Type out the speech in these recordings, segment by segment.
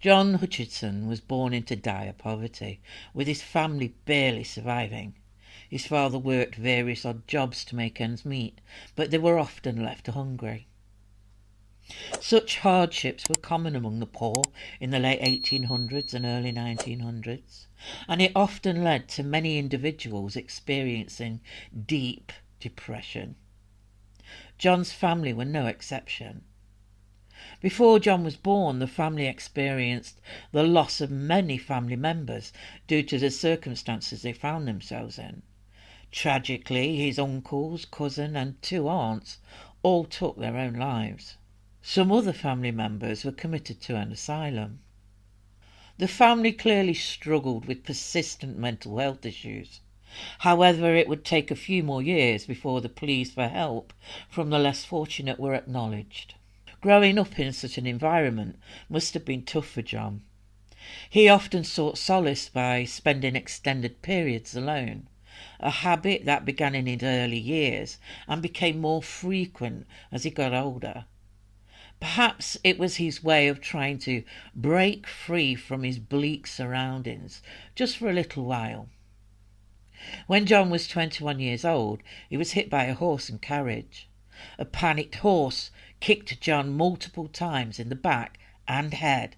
John Hutchinson was born into dire poverty, with his family barely surviving. His father worked various odd jobs to make ends meet, but they were often left hungry. Such hardships were common among the poor in the late 1800s and early 1900s, and it often led to many individuals experiencing deep depression. John's family were no exception. Before John was born, the family experienced the loss of many family members due to the circumstances they found themselves in. Tragically, his uncles, cousin and 2 aunts all took their own lives. Some other family members were committed to an asylum. The family clearly struggled with persistent mental health issues. However, it would take a few more years before the pleas for help from the less fortunate were acknowledged. Growing up in such an environment must have been tough for John. He often sought solace by spending extended periods alone, a habit that began in his early years and became more frequent as he got older. Perhaps it was his way of trying to break free from his bleak surroundings, just for a little while. When John was 21 years old, he was hit by a horse and carriage. A panicked horse kicked John multiple times in the back and head.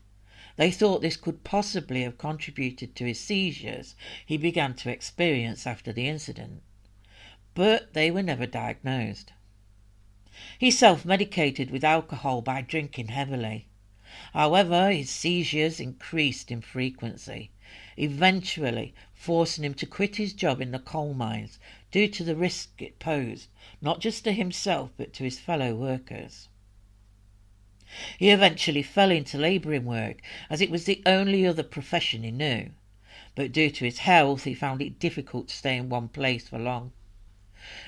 They thought this could possibly have contributed to his seizures he began to experience after the incident, but they were never diagnosed. He self-medicated with alcohol by drinking heavily. However, his seizures increased in frequency, eventually forcing him to quit his job in the coal mines due to the risk it posed, not just to himself but to his fellow workers. He eventually fell into labouring work, as it was the only other profession he knew, but due to his health he found it difficult to stay in one place for long.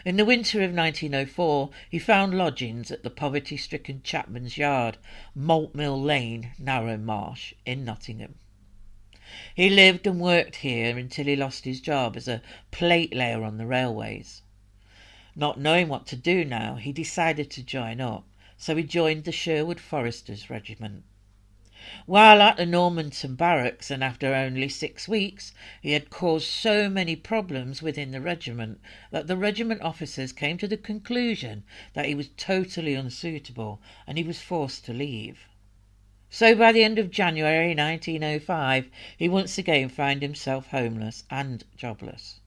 In the winter of 1904 he found lodgings at the poverty-stricken Chapman's Yard, Malt Mill Lane, Narrow Marsh, in Nottingham. He lived and worked here until he lost his job as a plate layer on the railways. Not knowing what to do now, he decided to join up, so he joined the Sherwood Foresters Regiment. While at the Normanton Barracks, and after only 6 weeks, he had caused so many problems within the regiment that the regiment officers came to the conclusion that he was totally unsuitable and he was forced to leave. So by the end of January 1905, he once again found himself homeless and jobless.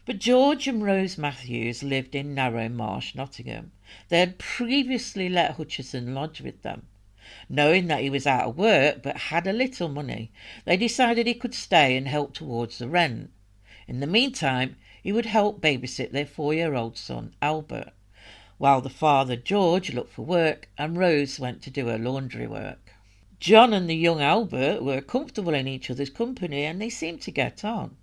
But George and Rose Matthews lived in Narrow Marsh, Nottingham. They had previously let Hutchinson lodge with them. Knowing that he was out of work but had a little money, they decided he could stay and help towards the rent. In the meantime, he would help babysit their 4-year-old son, Albert, while the father, George, looked for work and Rose went to do her laundry work. John and the young Albert were comfortable in each other's company and they seemed to get on.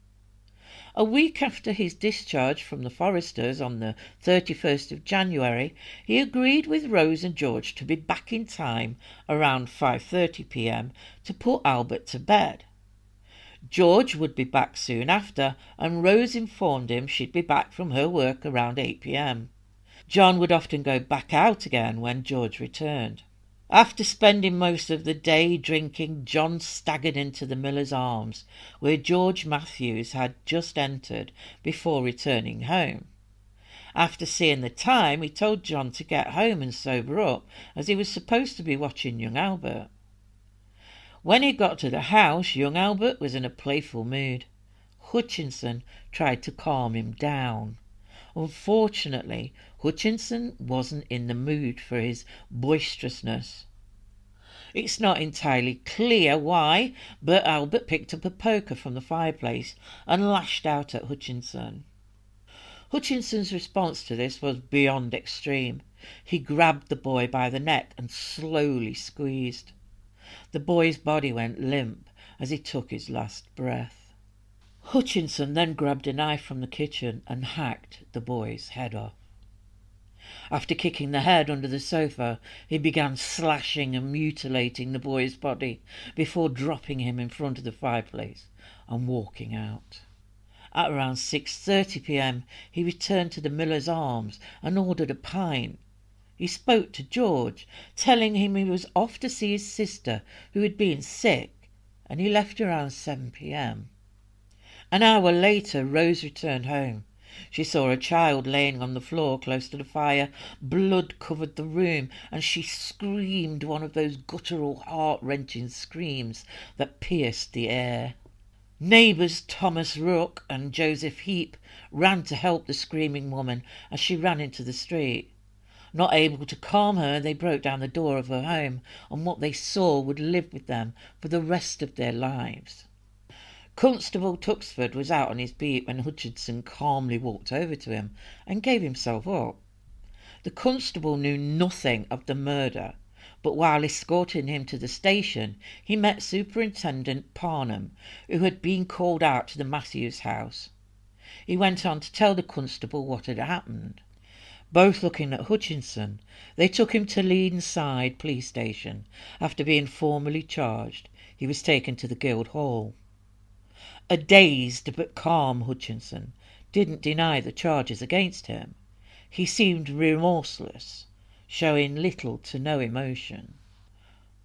A week after his discharge from the Foresters on the 31st of January, he agreed with Rose and George to be back in time around 5:30 p.m. to put Albert to bed. George would be back soon after, and Rose informed him she'd be back from her work around 8 p.m. John would often go back out again when George returned. After spending most of the day drinking, John staggered into the Miller's Arms, where George Matthews had just entered before returning home. After seeing the time, he told John to get home and sober up, as he was supposed to be watching young Albert. When he got to the house, young Albert was in a playful mood. Hutchinson tried to calm him down. Unfortunately, Hutchinson wasn't in the mood for his boisterousness. It's not entirely clear why, but Albert picked up a poker from the fireplace and lashed out at Hutchinson. Hutchinson's response to this was beyond extreme. He grabbed the boy by the neck and slowly squeezed. The boy's body went limp as he took his last breath. Hutchinson then grabbed a knife from the kitchen and hacked the boy's head off. After kicking the head under the sofa, he began slashing and mutilating the boy's body before dropping him in front of the fireplace and walking out. At around 6:30 p.m, he returned to the Miller's Arms and ordered a pint. He spoke to George, telling him he was off to see his sister who had been sick, and he left around 7 p.m. An hour later Rose returned home. She saw a child laying on the floor close to the fire. Blood covered the room, and she screamed one of those guttural, heart-wrenching screams that pierced the air. Neighbours Thomas Rook and Joseph Heap ran to help the screaming woman as she ran into the street. Not able to calm her, they broke down the door of her home, and what they saw would live with them for the rest of their lives. Constable Tuxford was out on his beat when Hutchinson calmly walked over to him and gave himself up. The constable knew nothing of the murder, but while escorting him to the station, he met Superintendent Parnham, who had been called out to the Matthews house. He went on to tell the constable what had happened. Both looking at Hutchinson, they took him to Leenside police station. After being formally charged, he was taken to the Guildhall. A dazed but calm Hutchinson didn't deny the charges against him. He seemed remorseless, showing little to no emotion.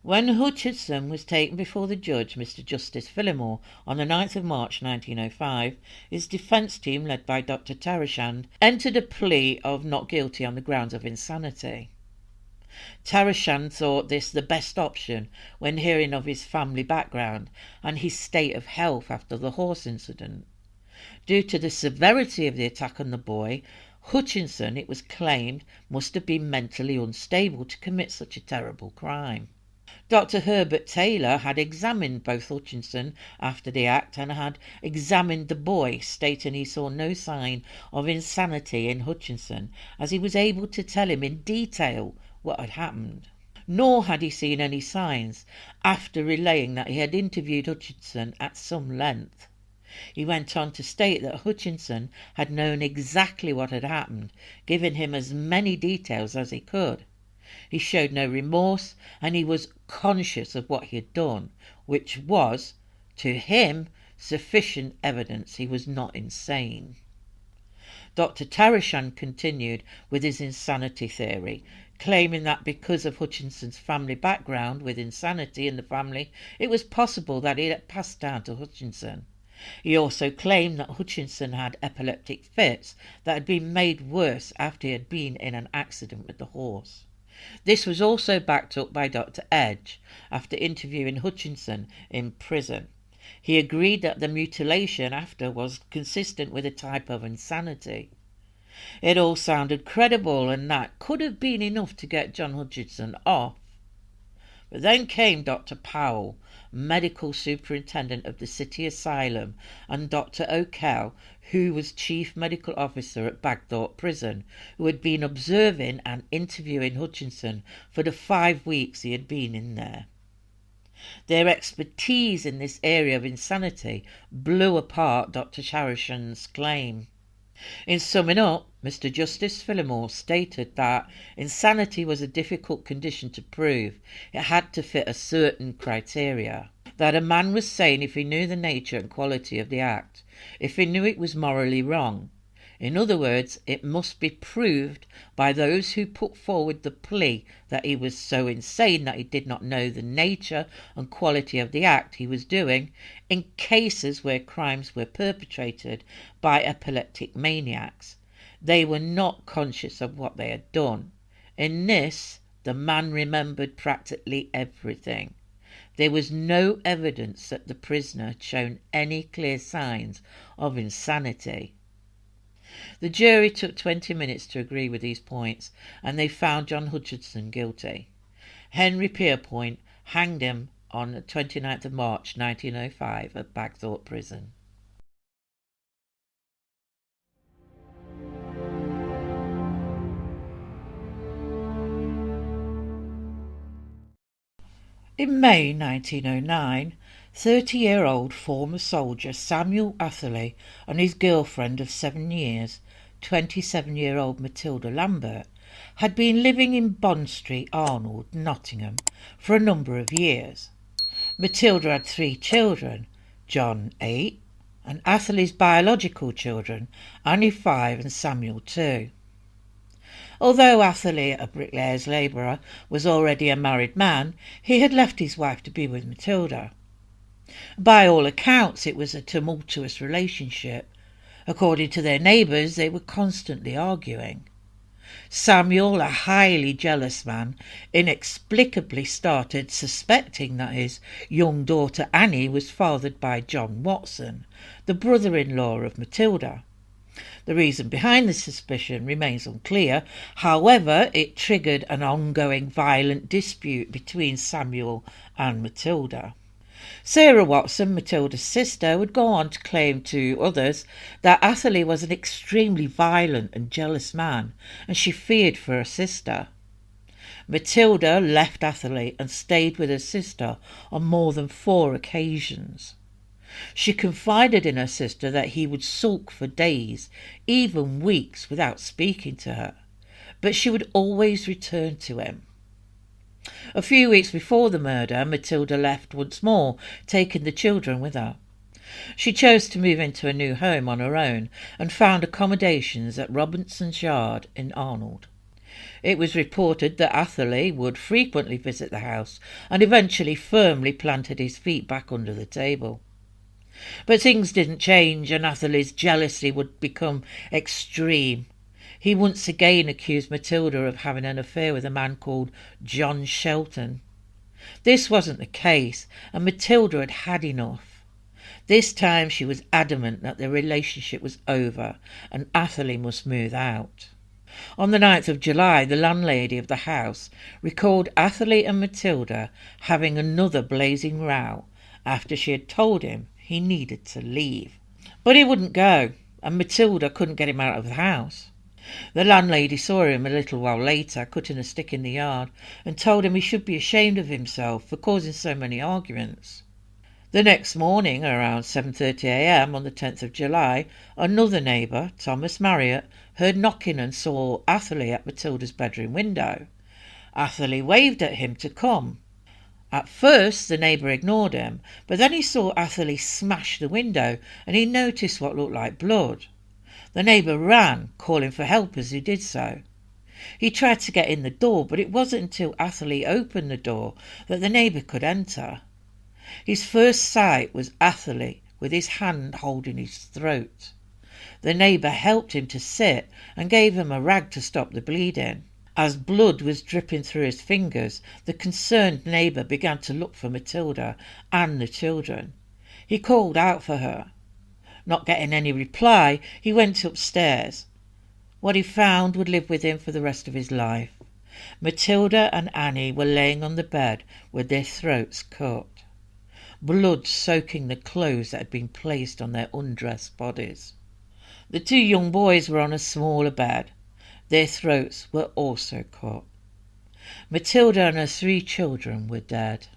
When Hutchinson was taken before the judge, Mr. Justice Phillimore, on the 9th of March 1905, his defence team, led by Dr. Tarashand, entered a plea of not guilty on the grounds of insanity. Tarashand thought this the best option when hearing of his family background and his state of health after the horse incident. Due to the severity of the attack on the boy, Hutchinson, it was claimed, must have been mentally unstable to commit such a terrible crime. Dr. Herbert Taylor had examined both Hutchinson after the act and had examined the boy, stating he saw no sign of insanity in Hutchinson, as he was able to tell him in detail what had happened. Nor had he seen any signs, after relaying that he had interviewed Hutchinson at some length. He went on to state that Hutchinson had known exactly what had happened, giving him as many details as he could. He showed no remorse, and he was conscious of what he had done, which was, to him, sufficient evidence he was not insane. Dr. Tarashand continued with his insanity theory, claiming that because of Hutchinson's family background with insanity in the family, it was possible that it had passed down to Hutchinson. He also claimed that Hutchinson had epileptic fits that had been made worse after he had been in an accident with the horse. This was also backed up by Dr. Edge after interviewing Hutchinson in prison. He agreed that the mutilation after was consistent with a type of insanity. It all sounded credible, and that could have been enough to get John Hutchinson off. But then came Dr. Powell, medical superintendent of the city asylum, and Dr. O'Kell, who was chief medical officer at Bagthorpe Prison, who had been observing and interviewing Hutchinson for the 5 weeks he had been in there. Their expertise in this area of insanity blew apart Dr. Tarashand's claim. In summing up, Mr. Justice Phillimore stated that insanity was a difficult condition to prove. It had to fit a certain criteria. That a man was sane if he knew the nature and quality of the act, if he knew it was morally wrong. In other words, it must be proved by those who put forward the plea that he was so insane that he did not know the nature and quality of the act he was doing, in cases where crimes were perpetrated by epileptic maniacs. They were not conscious of what they had done. In this, the man remembered practically everything. There was no evidence that the prisoner had shown any clear signs of insanity. The jury took 20 minutes to agree with these points, and they found John Hutchinson guilty. Henry Pierpoint hanged him on the 29th of March 1905 at Bagthorpe Prison. In May 1909, 30-year-old former soldier Samuel Atherley and his girlfriend of 7 years, 27-year-old Matilda Lambert, had been living in Bond Street, Arnold, Nottingham, for a number of years. Matilda had 3 children, John 8, and Atherley's biological children, Annie 5 and Samuel 2. Although Atherley, a bricklayer's labourer, was already a married man, he had left his wife to be with Matilda. By all accounts, it was a tumultuous relationship. According to their neighbours, they were constantly arguing. Samuel, a highly jealous man, inexplicably started suspecting that his young daughter Annie was fathered by John Hutson, the brother-in-law of Matilda. The reason behind the suspicion remains unclear. However, it triggered an ongoing violent dispute between Samuel and Matilda. Sarah Watson, Matilda's sister, would go on to claim to others that Atherley was an extremely violent and jealous man, and she feared for her sister. Matilda left Atherley and stayed with her sister on more than 4 occasions. She confided in her sister that he would sulk for days, even weeks, without speaking to her, but she would always return to him. A few weeks before the murder, Matilda left once more, taking the children with her. She chose to move into a new home on her own and found accommodations at Robertson's yard in Arnold. It was reported that Atherley would frequently visit the house and eventually firmly planted his feet back under the table. But things didn't change, and Atherley's jealousy would become extreme. He once again accused Matilda of having an affair with a man called John Shelton. This wasn't the case, and Matilda had had enough. This time she was adamant that their relationship was over and Atherley must move out. On the 9th of July, the landlady of the house recalled Atherley and Matilda having another blazing row after she had told him he needed to leave. But he wouldn't go, and Matilda couldn't get him out of the house. The landlady saw him a little while later, cutting a stick in the yard, and told him he should be ashamed of himself for causing so many arguments. The next morning, around 7:30 a.m. on the 10th of July, another neighbour, Thomas Marriott, heard knocking and saw Atherley at Matilda's bedroom window. Atherley waved at him to come. At first the neighbour ignored him, but then he saw Atherley smash the window and he noticed what looked like blood. The neighbour ran, calling for help as he did so. He tried to get in the door, but it wasn't until Atherley opened the door that the neighbour could enter. His first sight was Atherley with his hand holding his throat. The neighbour helped him to sit and gave him a rag to stop the bleeding. As blood was dripping through his fingers, the concerned neighbour began to look for Matilda and the children. He called out for her. Not getting any reply, he went upstairs. What he found would live with him for the rest of his life. Matilda and Annie were laying on the bed with their throats cut, blood soaking the clothes that had been placed on their undressed bodies. The 2 young boys were on a smaller bed. Their throats were also cut. Matilda and her 3 children were dead.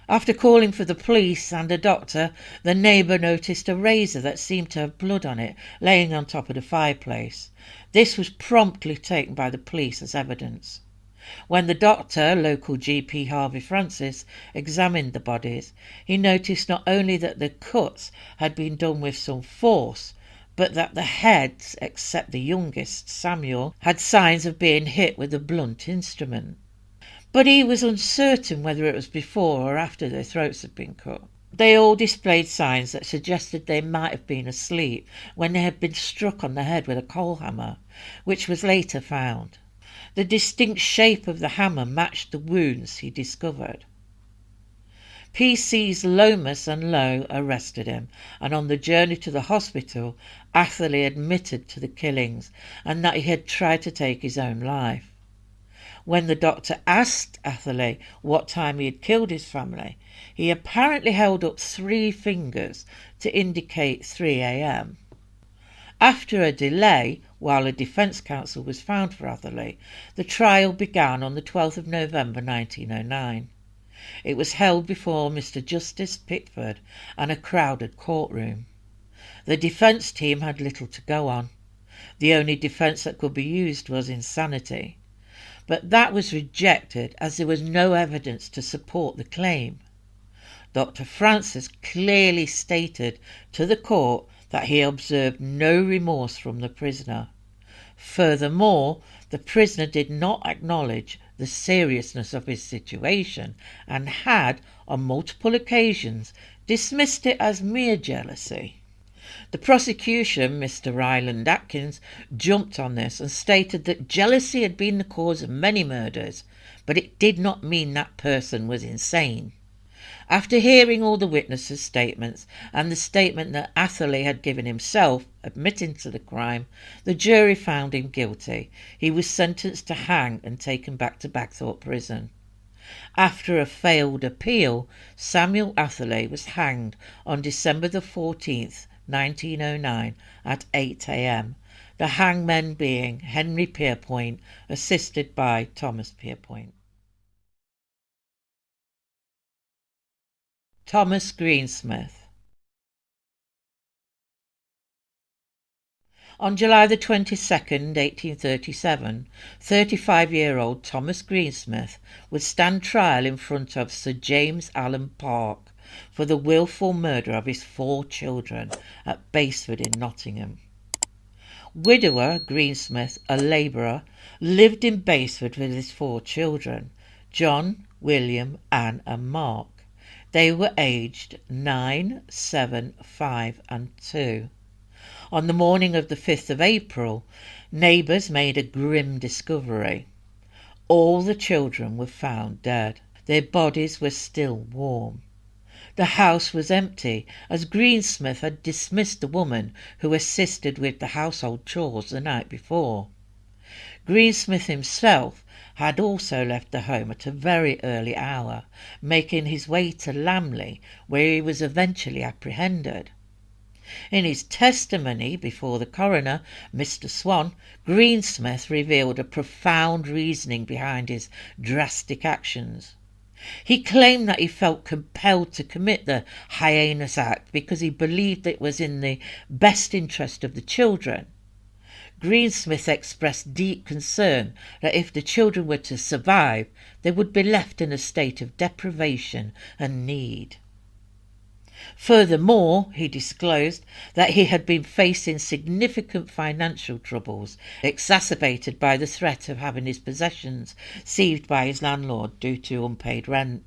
After calling for the police and a doctor, the neighbour noticed a razor that seemed to have blood on it laying on top of the fireplace. This was promptly taken by the police as evidence. When the doctor, local GP Harvey Francis, examined the bodies, he noticed not only that the cuts had been done with some force, but that the heads, except the youngest, Samuel, had signs of being hit with a blunt instrument. But he was uncertain whether it was before or after their throats had been cut. They all displayed signs that suggested they might have been asleep when they had been struck on the head with a coal hammer, which was later found. The distinct shape of the hammer matched the wounds he discovered. PC's Lomas and Lowe arrested him, and on the journey to the hospital, Atherley admitted to the killings and that he had tried to take his own life. When the doctor asked Atherley what time he had killed his family, he apparently held up 3 fingers to indicate 3 a.m. After a delay, while a defence counsel was found for Atherley, the trial began on the 12th of November 1909. It was held before Mr Justice Pickford and a crowded courtroom. The defence team had little to go on. The only defence that could be used was insanity. But that was rejected as there was no evidence to support the claim. Dr Francis clearly stated to the court that he observed no remorse from the prisoner. Furthermore, The prisoner did not acknowledge the seriousness of his situation and had, on multiple occasions, dismissed it as mere jealousy. The prosecution, Mr. Ryland Atkins, jumped on this and stated that jealousy had been the cause of many murders, but it did not mean that person was insane. After hearing all the witnesses' statements and the statement that Atherley had given himself, admitting to the crime, the jury found him guilty. He was sentenced to hang and taken back to Bagthorpe Prison. After a failed appeal, Samuel Atherley was hanged on December the 14th, 1909 at 8 a.m, the hangmen being Henry Pierpoint, assisted by Thomas Pierpoint. Thomas Greensmith. On July the 22nd, 1837, 35-year-old Thomas Greensmith would stand trial in front of Sir James Allen Park for the wilful murder of his 4 children at Basford in Nottingham. Widower Greensmith, a labourer, lived in Basford with his 4 children, John, William, Anne and Mark. They were aged 9, 7, 5 and 2. On the morning of the 5th of April, neighbours made a grim discovery. All the children were found dead. Their bodies were still warm. The house was empty, as Greensmith had dismissed the woman who assisted with the household chores the night before. Greensmith himself had also left the home at a very early hour, making his way to Lamley, where he was eventually apprehended. In his testimony before the coroner, Mr. Swan, Greensmith revealed a profound reasoning behind his drastic actions. He claimed that he felt compelled to commit the heinous act because he believed it was in the best interest of the children. Greensmith expressed deep concern that if the children were to survive, they would be left in a state of deprivation and need. Furthermore, he disclosed that he had been facing significant financial troubles, exacerbated by the threat of having his possessions seized by his landlord due to unpaid rent.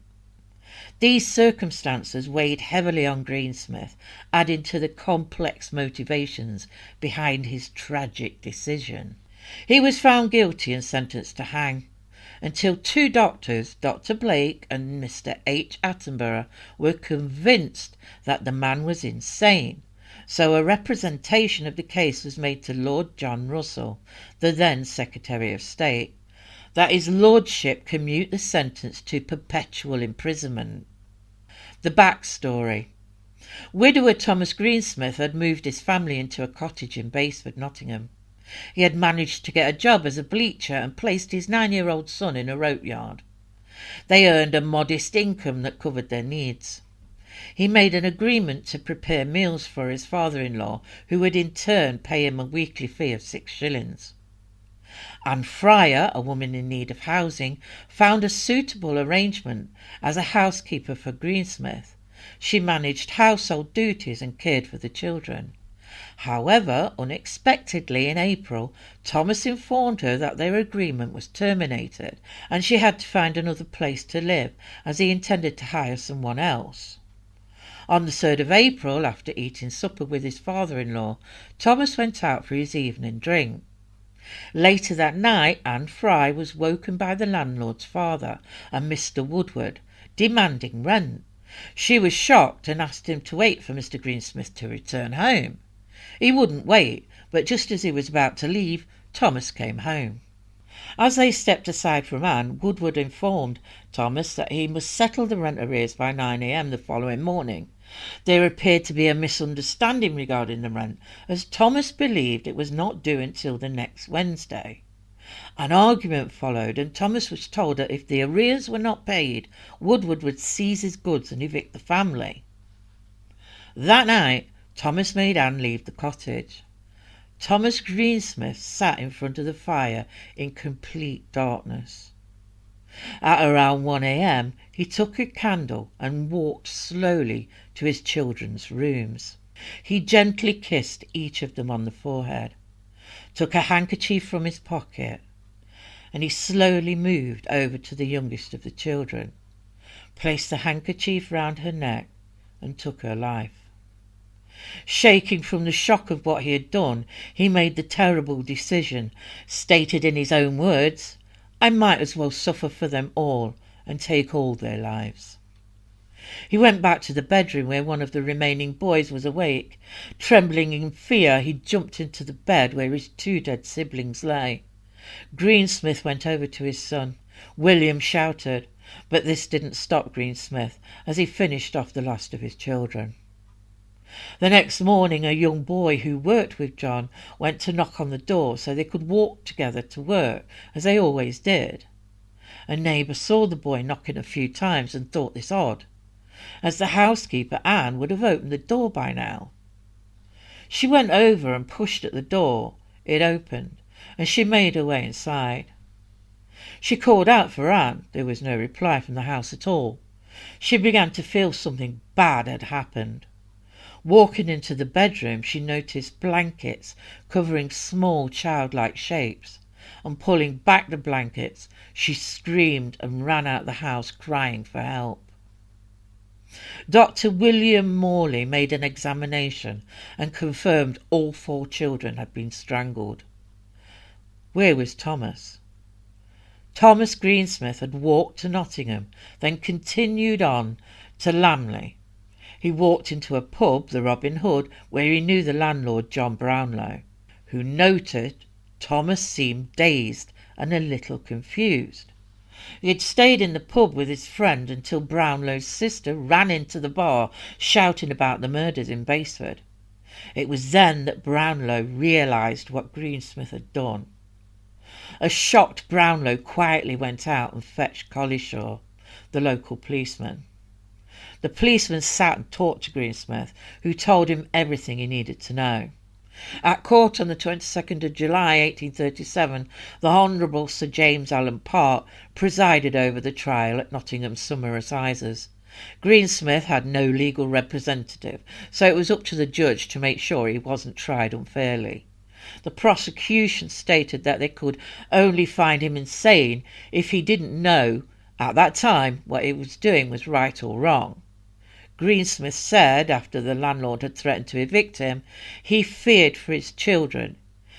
These circumstances weighed heavily on Greensmith, adding to the complex motivations behind his tragic decision. He was found guilty and sentenced to hang, until 2 doctors, Dr. Blake and Mr. H. Attenborough, were convinced that the man was insane, so a representation of the case was made to Lord John Russell, the then Secretary of State, that his lordship commute the sentence to perpetual imprisonment. The backstory. Widower Thomas Greensmith had moved his family into a cottage in Basford, Nottingham. He had managed to get a job as a bleacher and placed his 9-year-old son in a rope yard. They earned a modest income that covered their needs. He made an agreement to prepare meals for his father-in-law, who would in turn pay him a weekly fee of 6 shillings. Anne Fryer, a woman in need of housing, found a suitable arrangement as a housekeeper for Greensmith. She managed household duties and cared for the children. However, unexpectedly in April, Thomas informed her that their agreement was terminated and she had to find another place to live, as he intended to hire someone else. On the 3rd of April, after eating supper with his father-in-law, Thomas went out for his evening drink. Later that night, Anne Fry was woken by the landlord's father and Mr. Woodward, demanding rent. She was shocked and asked him to wait for Mr. Greensmith to return home. He wouldn't wait, but just as he was about to leave, Thomas came home. As they stepped aside from Anne, Woodward informed Thomas that he must settle the rent arrears by 9 a.m. the following morning. There appeared to be a misunderstanding regarding the rent, as Thomas believed it was not due until the next Wednesday. An argument followed, and Thomas was told that if the arrears were not paid, Woodward would seize his goods and evict the family. That night, Thomas made Anne leave the cottage. Thomas Greensmith sat in front of the fire in complete darkness. At around 1 a.m, he took a candle and walked slowly to his children's rooms. He gently kissed each of them on the forehead, took a handkerchief from his pocket, and he slowly moved over to the youngest of the children, placed a handkerchief round her neck and took her life. Shaking from the shock of what he had done, he made the terrible decision, stated in his own words, "I might as well suffer for them all and take all their lives." He went back to the bedroom where one of the remaining boys was awake. Trembling in fear, he jumped into the bed where his two dead siblings lay. Greensmith went over to his son. William shouted, but this didn't stop Greensmith as he finished off the last of his children. The next morning, a young boy who worked with John went to knock on the door so they could walk together to work, as they always did. A neighbour saw the boy knocking a few times and thought this odd, as the housekeeper, Anne, would have opened the door by now. She went over and pushed at the door. It opened, and she made her way inside. She called out for Anne. There was no reply from the house at all. She began to feel something bad had happened. Walking into the bedroom, she noticed blankets covering small childlike shapes, and pulling back the blankets, she screamed and ran out the house crying for help. Dr. William Morley made an examination and confirmed all 4 children had been strangled. Where was Thomas? Thomas Greensmith had walked to Nottingham, then continued on to Lamley. He walked into a pub, the Robin Hood, where he knew the landlord, John Brownlow, who noted Thomas seemed dazed and a little confused. He had stayed in the pub with his friend until Brownlow's sister ran into the bar shouting about the murders in Basford. It was then that Brownlow realised what Greensmith had done. A shocked Brownlow quietly went out and fetched Collishaw, the local policeman. The policeman sat and talked to Greensmith, who told him everything he needed to know. At court on the 22nd of July 1837, the Honourable Sir James Allen Park presided over the trial at Nottingham Summer Assizes. Greensmith had no legal representative, so it was up to the judge to make sure he wasn't tried unfairly. The prosecution stated that they could only find him insane if he didn't know at that time what he was doing was right or wrong. Greensmith said, after the landlord had threatened to evict him, he feared for his children.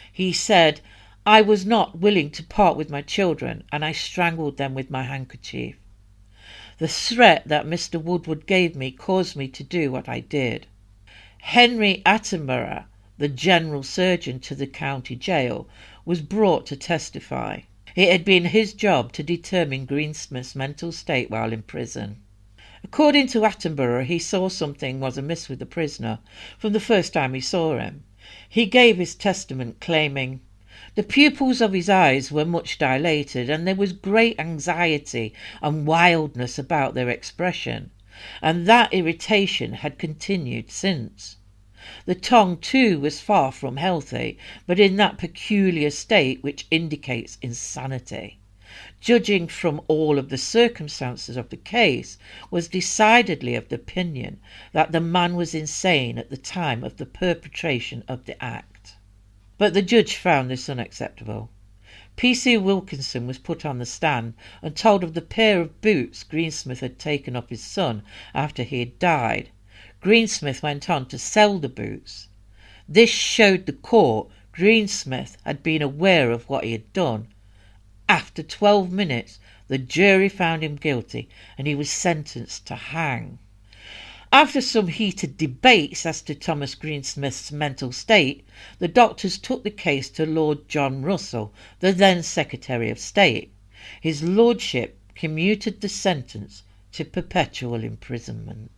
He said, "I was not willing to part with my children, and I strangled them with my handkerchief. The threat that Mr. Woodward gave me caused me to do what I did." Henry Attenborough, the general surgeon to the county jail, was brought to testify. It had been his job to determine Greensmith's mental state while in prison. According to Attenborough, he saw something was amiss with the prisoner from the first time he saw him. He gave his testament claiming, "The pupils of his eyes were much dilated, and there was great anxiety and wildness about their expression, and that irritation had continued since. The tongue, too, was far from healthy, but in that peculiar state which indicates insanity. Judging from all of the circumstances of the case, was decidedly of the opinion that the man was insane at the time of the perpetration of the act." But the judge found this unacceptable. P.C. Wilkinson was put on the stand and told of the pair of boots Greensmith had taken off his son after he had died. Greensmith went on to sell the boots. This showed the court Greensmith had been aware of what he had done. After 12 minutes, the jury found him guilty and he was sentenced to hang. After some heated debates as to Thomas Greensmith's mental state, the doctors took the case to Lord John Russell, the then Secretary of State. His lordship commuted the sentence to perpetual imprisonment.